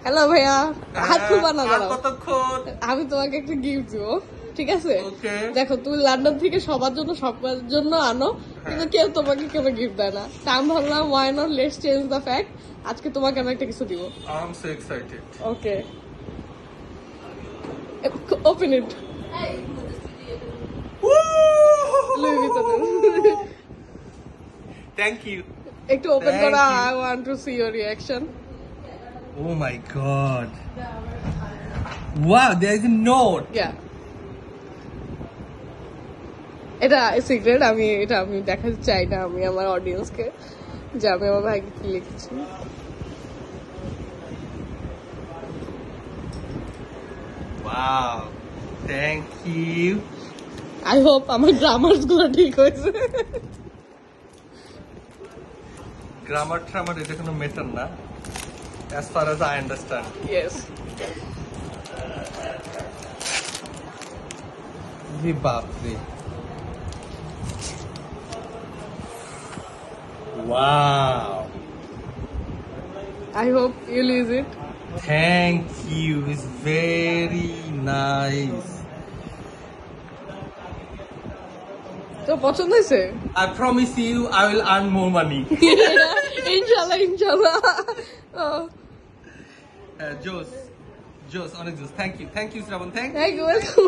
Hello ভাইয়া, হাত খুলবা না, আর দাঁড়াও। কতক্ষণ? আমি তোমাকে একটা গিফট দিব, ঠিক আছে? Okay. দেখো, তুমি লন্ডন থেকে সবার জন্য সবার জন্য আনো, কিন্তু কেউ তোমাকে কেউ গিফট দেয় না। তা আমি ভাবলাম why not let's change the fact, আজকে তোমাকে আমি একটা কিছু দিব। I'm so excited. Okay, open it. Louis ভিতনের। Thank you. একটু ওপেন Thank করা, you. I want to see your reaction. Oh my god. Wow, there is a note. Yeah, এটা সিক্রেট, আমি দেখাতে চাই না আমি আমার অডিয়েন্সকে যে আমি আমার ভাইকে কি লিখেছি। Wow. Thank you. I hope আমার গ্রামার্স গুলো ঠিক হয়েছে। Grammar ট্রামার এটা কোনো ম্যাটার না, as far as I understand. Yes, জি বাপরে। Wow. I hope you like it. Thank you. It's very nice. তো পছন্দ হয়েছে? I promise you I will earn more money. ইনশাল্লাহ ইনশাল্লাহ। Jose, অনেক জোস। Thank you, Shravan. Thank you. Thank you, welcome.